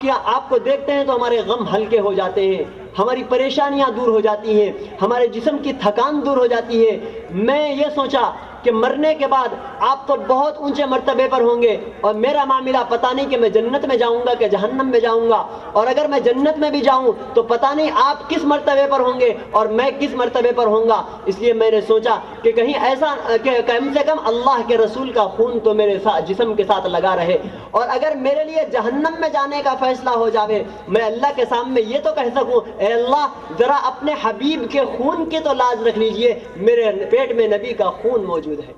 کیا آپ کو دیکھتے ہیں تو ہمارے غم ہلکے ہو جاتے ہیں، ہماری پریشانیاں دور ہو جاتی ہیں، ہمارے جسم کی تھکان دور ہو جاتی ہے۔ میں یہ سوچا کہ مرنے کے بعد آپ تو بہت اونچے مرتبے پر ہوں گے، اور میرا معاملہ پتہ نہیں کہ میں جنت میں جاؤں گا کہ جہنم میں جاؤں گا، اور اگر میں جنت میں بھی جاؤں تو پتہ نہیں آپ کس مرتبے پر ہوں گے اور میں کس مرتبے پر ہوں گا۔ اس لیے میں نے سوچا کہ کہیں ایسا کہ کم سے کم اللہ کے رسول کا خون تو میرے جسم کے ساتھ لگا رہے، اور اگر میرے لیے جہنم میں جانے کا فیصلہ ہو جاوے، میں اللہ کے سامنے یہ تو کہہ سکوں، اے اللہ ذرا اپنے حبیب کے خون کی تو لاج رکھ لیجئے، میرے پیٹ میں نبی کا خون موجود ہے۔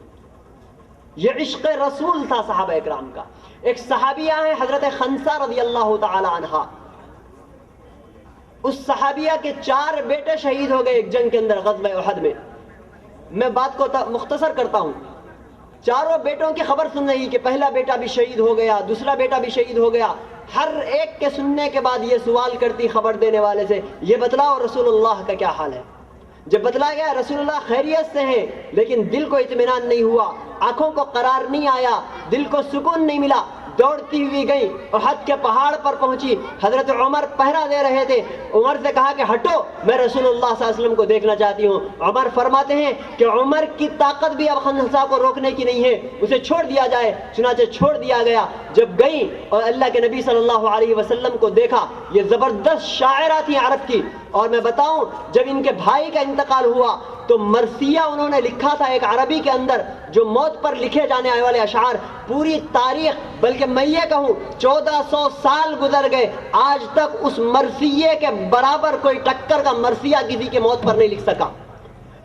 یہ عشق رسول تھا صحابہ اکرام کا۔ ایک صحابیہ ہے حضرت خنسہ رضی اللہ تعالی عنہا، اس صحابیہ کے 4 بیٹے شہید ہو گئے ایک جنگ کے اندر، غزوہ احد میں۔ میں بات کو مختصر کرتا ہوں۔ چاروں بیٹوں کی خبر سن رہی کہ پہلا بیٹا بھی شہید ہو گیا، دوسرا بیٹا بھی شہید ہو گیا۔ ہر ایک کے سننے کے بعد یہ سوال کرتی خبر دینے والے سے، یہ بتلاؤ رسول اللہ کا کیا حال ہے؟ جب بتلا گیا رسول اللہ خیریت سے ہیں، لیکن دل کو اطمینان نہیں ہوا، آنکھوں کو قرار نہیں آیا، دل کو سکون نہیں ملا۔ دوڑتی ہوئی گئی احد کے پہاڑ پر پہنچی، حضرت عمر پہرا دے رہے تھے۔ عمر سے کہا کہ ہٹو، میں رسول اللہ صلی اللہ علیہ وسلم کو دیکھنا چاہتی ہوں۔ عمر فرماتے ہیں کہ عمر کی طاقت بھی اب خنسہ کو روکنے کی نہیں ہے، اسے چھوڑ دیا جائے، چنانچہ چھوڑ دیا گیا۔ جب گئی اور اللہ کے نبی صلی اللہ علیہ وسلم کو دیکھا، یہ زبردست شاعرہ تھی عرب کی، اور میں بتاؤں جب ان کے بھائی کا انتقال ہوا تو مرثیہ انہوں نے لکھا تھا ایک عربی کے اندر، جو موت پر لکھے جانے والے اشعار، پوری تاریخ، بلکہ میں یہ کہوں 1400 سال گزر گئے، آج تک اس مرثیے کے برابر کوئی ٹکر کا مرثیہ کسی کے موت پر نہیں لکھ سکا۔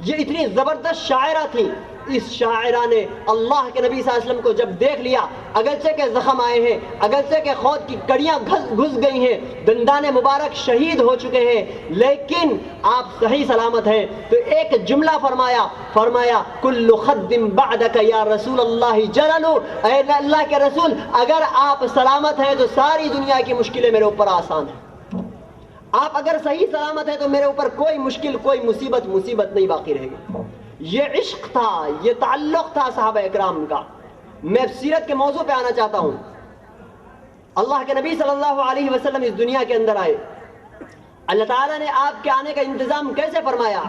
یہ اتنی زبردست شاعرہ تھی۔ اس شاعرہ نے اللہ کے نبی صلی اللہ علیہ وسلم کو جب دیکھ لیا، اگرچہ کہ زخم آئے ہیں، اگرچہ کہ خود کی کڑیاں گھس گئی ہیں، دندان مبارک شہید ہو چکے ہیں، لیکن آپ صحیح سلامت ہیں، تو ایک جملہ فرمایا کل خد بعدک یا رسول اللہ جلل، اے اللہ کے رسول اگر آپ سلامت ہیں تو ساری دنیا کی مشکلیں میرے اوپر آسان ہیں، آپ اگر صحیح سلامت ہیں تو میرے اوپر کوئی مشکل، کوئی مصیبت نہیں باقی رہے گی۔ یہ عشق تھا، یہ تعلق تھا صحابہ اکرام کا۔ میں سیرت کے موضوع پہ آنا چاہتا ہوں۔ اللہ کے نبی صلی اللہ علیہ وسلم اس دنیا کے اندر آئے، اللہ تعالیٰ نے آپ کے آنے کا انتظام کیسے فرمایا؟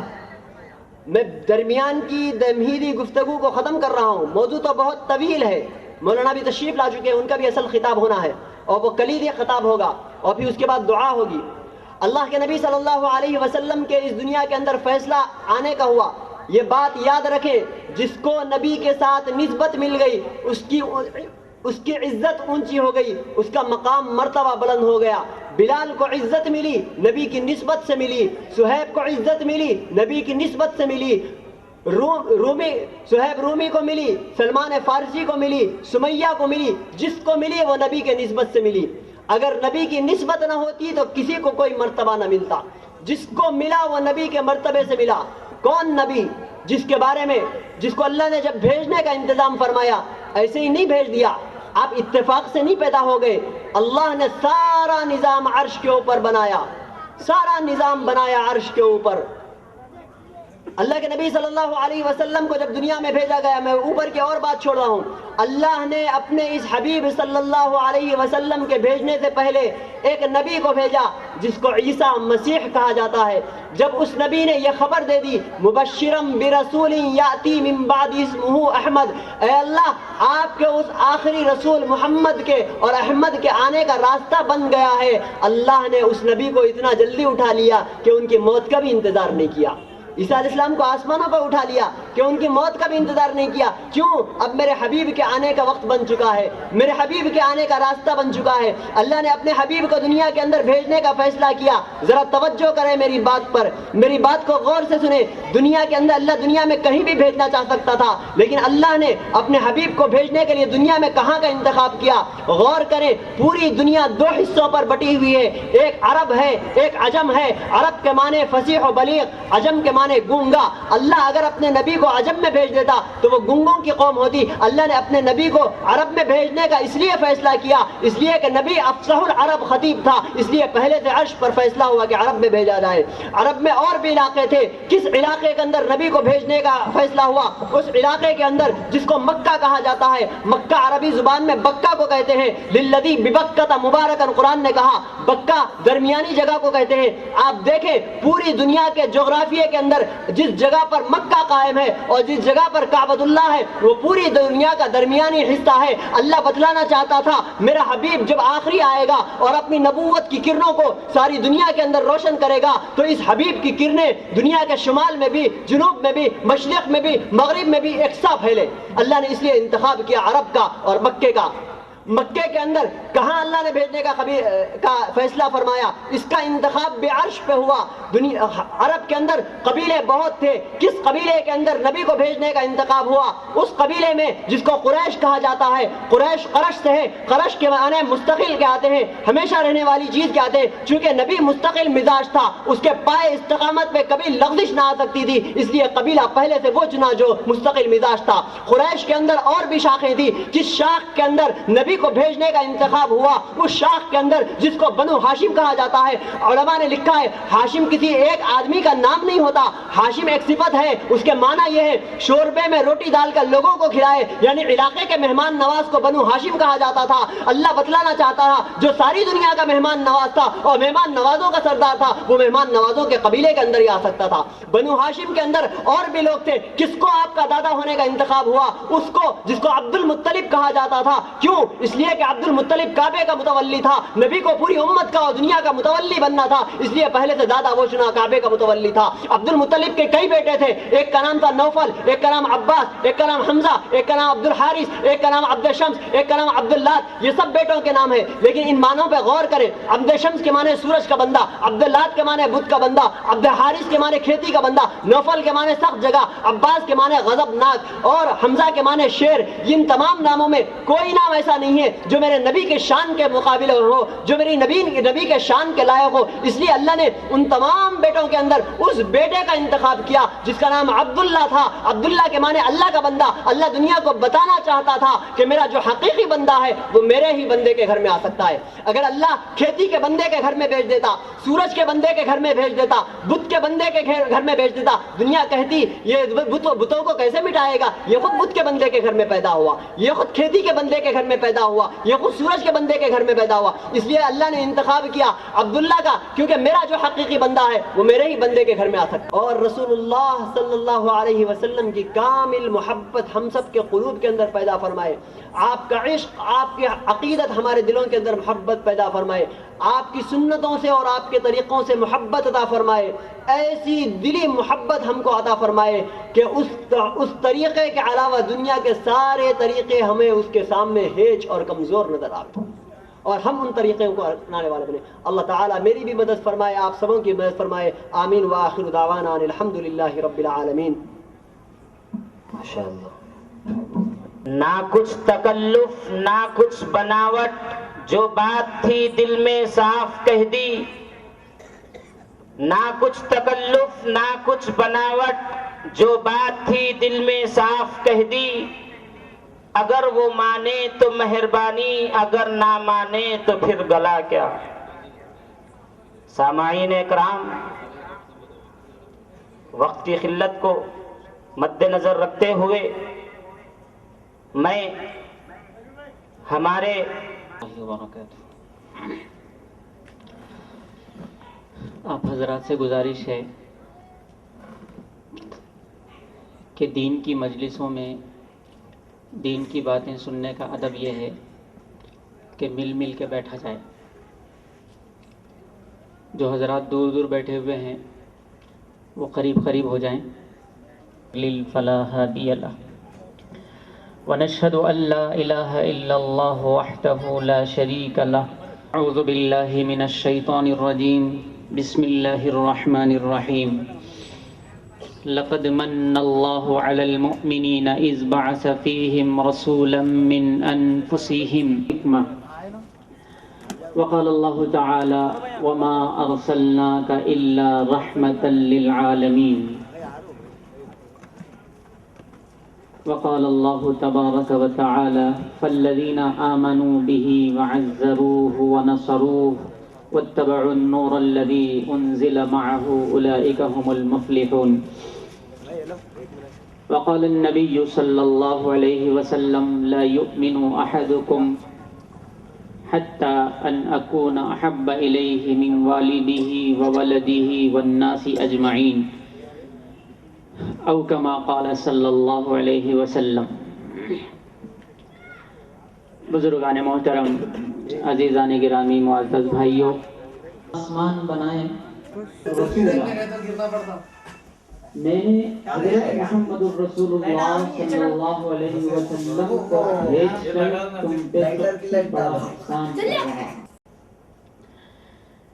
میں درمیان کی تمہیدی گفتگو کو ختم کر رہا ہوں، موضوع تو بہت طویل ہے، مولانا بھی تشریف لا چکے ہیں، ان کا بھی اصل خطاب ہونا ہے، اور وہ کلیدی خطاب ہوگا، اور پھر اس کے بعد دعا ہوگی۔ اللہ کے نبی صلی اللہ علیہ وسلم کے اس دنیا کے اندر فیصلہ آنے کا ہوا۔ یہ بات یاد رکھیں، جس کو نبی کے ساتھ نسبت مل گئی اس کی عزت اونچی ہو گئی، اس کا مقام مرتبہ بلند ہو گیا۔ بلال کو عزت ملی، نبی کی نسبت سے ملی۔ صہیب کو عزت ملی، نبی کی نسبت سے ملی۔ صہیب رومی کو ملی، سلمان فارسی کو ملی، سمیہ کو ملی، جس کو ملی وہ نبی کے نسبت سے ملی۔ اگر نبی کی نسبت نہ ہوتی تو کسی کو کوئی مرتبہ نہ ملتا، جس کو ملا وہ نبی کے مرتبے سے ملا۔ کون نبی؟ جس کے بارے میں، جس کو اللہ نے جب بھیجنے کا انتظام فرمایا ایسے ہی نہیں بھیج دیا، آپ اتفاق سے نہیں پیدا ہو گئے، اللہ نے سارا نظام عرش کے اوپر بنایا، سارا نظام بنایا عرش کے اوپر۔ اللہ کے نبی صلی اللہ علیہ وسلم کو جب دنیا میں بھیجا گیا، میں اوپر کی اور بات چھوڑ رہا ہوں، اللہ نے اپنے اس حبیب صلی اللہ علیہ وسلم کے بھیجنے سے پہلے ایک نبی کو بھیجا جس کو عیسیٰ مسیح کہا جاتا ہے۔ جب اس نبی نے یہ خبر دے دی مبشرم برسول یاتی من بعد اسمہ احمد، اے اللہ آپ کے اس آخری رسول محمد کے اور احمد کے آنے کا راستہ بن گیا ہے، اللہ نے اس نبی کو اتنا جلدی اٹھا لیا کہ ان کی موت کا بھی انتظار نہیں کیا۔ عیسیٰ علیہ السلام کو آسمانوں پر اٹھا لیا کہ ان کی موت کا بھی انتظار نہیں کیا۔ کیوں؟ اب میرے حبیب کے آنے کا وقت بن چکا ہے، میرے حبیب کے آنے کا راستہ بن چکا ہے، اللہ نے اپنے حبیب کو دنیا کے اندر بھیجنے کا فیصلہ کیا۔ ذرا توجہ کریں میری بات پر، میری بات کو غور سے سنیں۔ دنیا کے اندر اللہ دنیا میں کہیں بھی بھیجنا چاہ سکتا تھا، لیکن اللہ نے اپنے حبیب کو بھیجنے کے لیے دنیا میں کہاں کا انتخاب کیا؟ غور کریں، پوری دنیا 2 حصوں پر بٹی ہوئی ہے، ایک عرب ہے، ایک عجم ہے۔ عرب کے معنی فصیح و بلیغ، عجم کے معنی مانے گونگا. اللہ اگر اپنے نبی کو عجم میں بھیج دیتا تو وہ گونگوں کی قوم ہوتی. اللہ نے اپنے نبی کو عرب میں بھیجنے کا اس لیے فیصلہ کیا اس لیے کہ نبی افصح العرب خطیب تھا, اس لیے پہلے سے عرش پر فیصلہ ہوا کہ عرب میں بھیجا جائے. عرب میں اور بھی علاقے تھے, کس علاقے کے اندر نبی کو بھیجنے کا فیصلہ ہوا؟ اس علاقے کے اندر جس کو مکہ کہا جاتا ہے. مکہ عربی زبان میں بکہ کو کہتے ہیں. للذی ببکۃ مبارکن, قرآن نے کہا بکہ درمیانی جگہ کو کہتے ہیں. آپ دیکھیں پوری دنیا کے جغرافیے کے اندر جس جگہ پر مکہ قائم ہے اور جس جگہ پر کعبۃ اللہ ہے وہ پوری دنیا کا درمیانی حصہ ہے. اللہ بتلانا چاہتا تھا میرا حبیب جب آخری آئے گا اور اپنی نبوت کی کرنوں کو ساری دنیا کے اندر روشن کرے گا تو اس حبیب کی کرنیں دنیا کے شمال میں بھی, جنوب میں بھی, مشرق میں بھی, مغرب میں بھی یکساں پھیلے. اللہ نے اس لیے انتخاب کیا عرب کا اور مکے کا. مکے کے اندر کہاں اللہ نے بھیجنے کا فیصلہ فرمایا؟ اس کا انتخاب بھی عرش پہ ہوا. عرب کے اندر قبیلے بہت تھے. کس قبیلے کے اندر نبی کو بھیجنے کا انتخاب ہوا؟ اس قبیلے میں جس کو قریش کہا جاتا ہے. قریش قرش سے ہے. قرش کے معنی مستقل کے آتے ہیں, ہمیشہ رہنے والی چیز کے آتے ہیں. چونکہ نبی مستقل مزاج تھا, اس کے پائے استقامت پہ کبھی لغزش نہ آ سکتی تھی, اس لیے قبیلہ پہلے سے وہ چنا جو مستقل مزاج تھا. قریش کے اندر اور بھی شاخیں تھی. جس شاخ کے اندر نبی کو بھیجنے کا انتخاب ہوا اس شاخ کے اندر جس کو بنو ہاشم کہا جاتا ہے. علماء نے لکھا ہے ہاشم کسی ایک آدمی کا نام نہیں ہوتا, ہاشم ایک صفت ہے. اس کے معنی یہ ہے شوربے میں روٹی ڈال کر لوگوں کو کھلائے, یعنی علاقے کے مہمان نواز کو بنو ہاشم کہا جاتا تھا. اللہ بتلانا چاہتا تھا جو ساری دنیا کا مہمان نواز تھا اور مہمان نوازوں کا سردار تھا وہ مہمان نوازوں کے قبیلے کے اندر ہی آ سکتا تھا. بنو ہاشم کے اندر اور بھی لوگ تھے. کس کو آپ کا دادا ہونے کا انتخاب ہوا؟ اس کو جس کو عبد المطلب کہا جاتا تھا. کیوں؟ اس لیے کہ عبد المطلب کعبے کا متولی تھا. نبی کو پوری امت کا اور دنیا کا متولی بننا تھا, اس لیے پہلے سے دادا وہ چنا کعبے کا متولی تھا. عبد المطلب کے کئی بیٹے تھے. ایک کا نام تھا نوفل, ایک کا نام عباس, ایک کا نام حمزہ, ایک کا نام عبد الحارث, ایک کا نام عبد الشمس, ایک کا نام عبد اللات. یہ سب بیٹوں کے نام ہیں, لیکن ان معنوں پہ غور کریں. عبد الشمس کے معنی سورج کا بندہ, عبد اللات کے معنی بدھ کا بندہ, عبد الحارث کے معنی کھیتی کا بندہ, نوفل کے معنی سخت جگہ, عباس کے معنی غضبناک اور حمزہ کے معنی شیر. ان تمام ناموں میں کوئی نام ایسا نہیں ہے جو میرے نبی کے شان کے مقابلے ہو, جو میری نبی کے شان کے لائق ہو. اس لیے اللہ نے ان تمام بیٹوں کے اندر اس بیٹے کا انتخاب کیا جس کا نام عبداللہ تھا. عبداللہ کے معنی اللہ کا بندہ. اللہ دنیا کو بتانا چاہتا تھا کہ میرا جو حقیقی بندہ ہے وہ میرے ہی بندے کے گھر میں آ سکتا ہے. اگر اللہ کھیتی کے بندے کے گھر میں بھیج دیتا, سورج کے بندے کے گھر میں بھیج دیتا, بدھ کے بندے کے گھر میں بھیج دیتا, دنیا کہتی یہ بتوں کو کیسے مٹائے گا, یہ خود بدھ کے بندے کے گھر میں پیدا ہوا, یہ خود کھیتی کے بندے کے گھر میں پیدا ہوا, یہ خود سورج کے بندے کے گھر میں پیدا ہوا. اس لیے اللہ نے انتخاب کیا عبداللہ کا, کیونکہ میرا جو حقیقی بندہ ہے وہ میرے ہی بندے کے گھر میں آ سکتا. اور رسول اللہ صلی اللہ علیہ وسلم کی کامل محبت ہم سب کے قلوب کے اندر پیدا فرمائے. آپ کا عشق, آپ کی عقیدت ہمارے دلوں کے اندر محبت پیدا فرمائے. آپ کی سنتوں سے اور آپ کے طریقوں سے محبت عطا فرمائے. ایسی دلی محبت ہم کو عطا فرمائے کہ اس طریقے کے علاوہ دنیا کے سارے طریقے ہمیں اس کے سامنے ہیچ اور کمزور نظر آتے اور ہم ان طریقوں کو اپنانے والے بنے. اللہ تعالیٰ میری بھی مدد فرمائے, آپ سبوں کی مدد فرمائے. آمین. وآخر دعوانا ان الحمدللہ رب العالمین. ماشاءاللہ. نہ کچھ تکلف نہ کچھ بناوٹ, جو بات تھی دل میں صاف کہہ دی. نہ کچھ تکلف نہ کچھ بناوٹ, جو بات تھی دل میں صاف کہہ دی. اگر وہ مانے تو مہربانی, اگر نہ مانے تو پھر گلا کیا. سامعین اکرام, وقت کی قلت کو مد نظر رکھتے ہوئے میں ہمارے آپ حضرات سے گزارش ہے کہ دین کی مجلسوں میں دین کی باتیں سننے کا ادب یہ ہے کہ مل مل کے بیٹھا جائے. جو حضرات دور دور بیٹھے ہوئے ہیں وہ قریب قریب ہو جائیں. للفلا هادي له ونشهد أن لا إله إلا الله وحده لا شريك له. أعوذ بالله من الشيطان الرجيم. بسم الله الرحمن الرحيم. لقد من الله على المؤمنين إذ بعث فيهم رسولا من أنفسهم. وقال الله تعالى وما أرسلناك إلا رحمة للعالمين. وقال الله تبارك وتعالى فالذين آمنوا به وعزروه ونصروه واتبعوا النور الذي أنزل معه أولئك هم المفلحون. وقال النبي صلى الله عليه وسلم لا يؤمن أحدكم حتى أن أكون أحب إليه من والده وولده والناس أجمعين أو كما قال صلی اللہ علیہ وسلم. بزرگان محترم، عزیزان گرامی، معزز بھائیوں، آسمان بنائے رسول اللہ، میں نے حضرت محمد الرسول اللہ صلی اللہ علیہ وسلم کو بھیج کر تم پہ بڑا احسان کیا.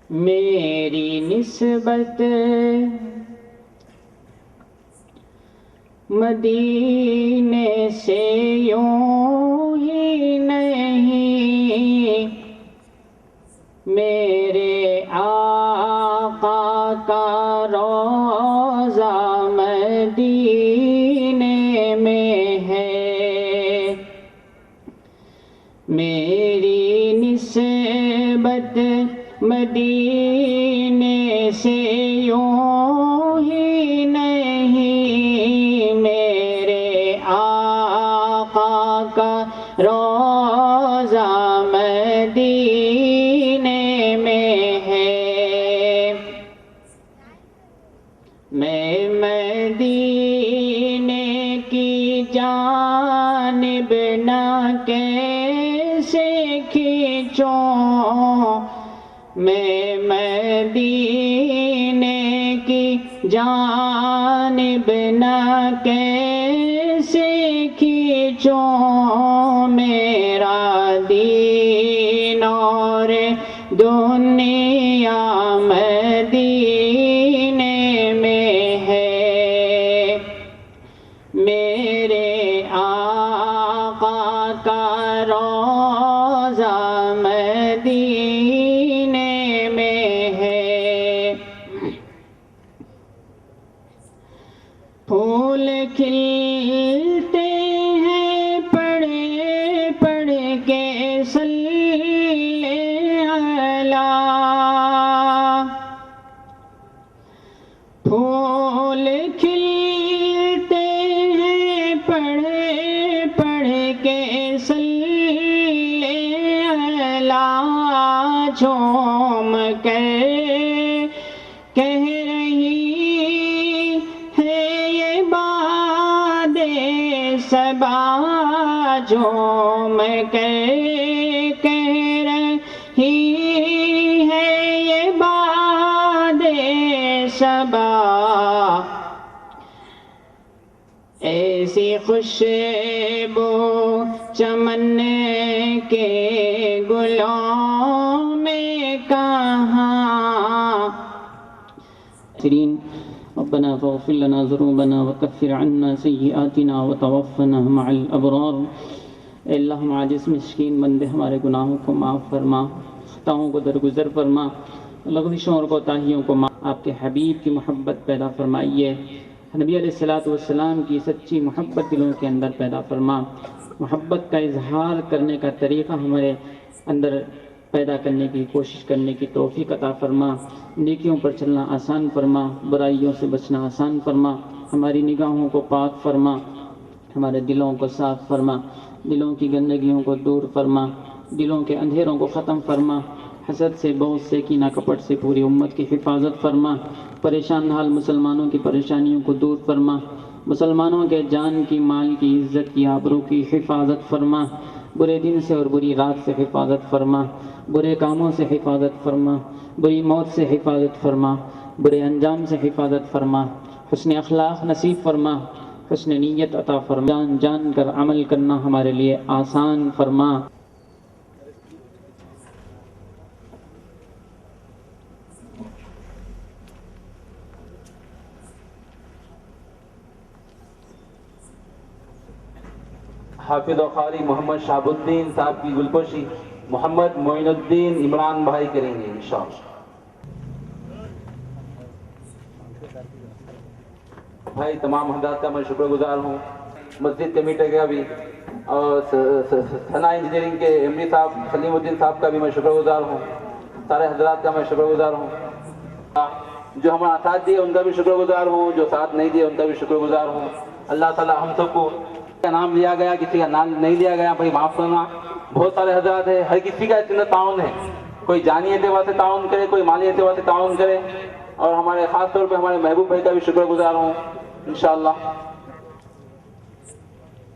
میری نسبت مدینے سے یوں ہی نہیں، میرے آقا کا روضہ مدینے میں ہے. میری نسبت مدینے سے یوں ہی نہیں، میرے آقا کا روضہ مدینے میں ہے. میں مدینے کی جانب نہ کیسے کھینچوں، میں مدینے کی جانب نہ کیسے کھینچوں، میرا دین اور دنیا مدینے میں ہے. میرے آقا کا روضہ مدینے میں ہے. پھول کھلتے ہیں پڑھ پڑھ کے صلی علی، پھول کھلتے ہیں پڑھ پڑھ کے صلی علی، جھوم کر کہہ رہی ہے یہ باد صبا، جھوم کر کہہ رہی ہے یہ باد صبا. ایسی خوشبو چمن کے گلوں میں کہاں. ربنا فاغفر لنا ذنوبنا وكفر عنا سيئاتنا وتوفنا مع الابرار. اے اللہ، ہم عاجز مسکین بندے، ہمارے گناہوں کو معاف فرما، خطاؤں کو درگزر فرما، لغزشوں اور کوتاہیوں کو معاف. آپ کے حبیب کی محبت پیدا فرمائیے، نبی علیہ الصلوۃ والسلام کی سچی محبت دلوں کے اندر پیدا فرما. محبت کا اظہار کرنے کا طریقہ ہمارے اندر پیدا کرنے کی کوشش کرنے کی توفیق عطا فرما. نیکیوں پر چلنا آسان فرما، برائیوں سے بچنا آسان فرما. ہماری نگاہوں کو پاک فرما، ہمارے دلوں کو صاف فرما، دلوں کی گندگیوں کو دور فرما، دلوں کے اندھیروں کو ختم فرما. حسد سے، بغض سے، کینہ کپٹ سے پوری امت کی حفاظت فرما. پریشان حال مسلمانوں کی پریشانیوں کو دور فرما. مسلمانوں کے جان کی، مال کی، عزت کی، آبرو کی حفاظت فرما. برے دن سے اور بری رات سے حفاظت فرما، برے کاموں سے حفاظت فرما، بری موت سے حفاظت فرما، برے انجام سے حفاظت فرما. حسن اخلاق نصیب فرما، حسن نیت عطا فرما. جان جان کر عمل کرنا ہمارے لیے آسان فرما. حافظ و قاری محمد شہاب الدین صاحب کی گلپوشی محمد معین الدین عمران بھائی کریں گے انشاءاللہ. بھائی تمام حضرات کا میں شکر گزار ہوں مسجد کمیٹی کا بھی، اور ثنا انجینئرنگ کے MD صاحب سلیم الدین صاحب کا بھی میں شکر گزار ہوں، سارے حضرات کا میں شکر گزار ہوں، جو ہمارا ساتھ دیے ان کا بھی شکر گزار ہوں، جو ساتھ نہیں دیے ان کا بھی شکر گزار ہوں۔ اللہ تعالیٰ ہم سب کو کا نام لیا گیا، کسی کا نام نہیں لیا گیا، بھائی معاف کرنا، بہت سارے حضرات ہیں، ہر کسی کا اس کے اندر تعاون ہے، کوئی جانی اعتبار سے تعاون کرے، کوئی مالی اعتبار سے تعاون کرے، اور ہمارے خاص طور پہ ہمارے محبوب بھائی کا بھی شکر گزار ہوں انشاءاللہ۔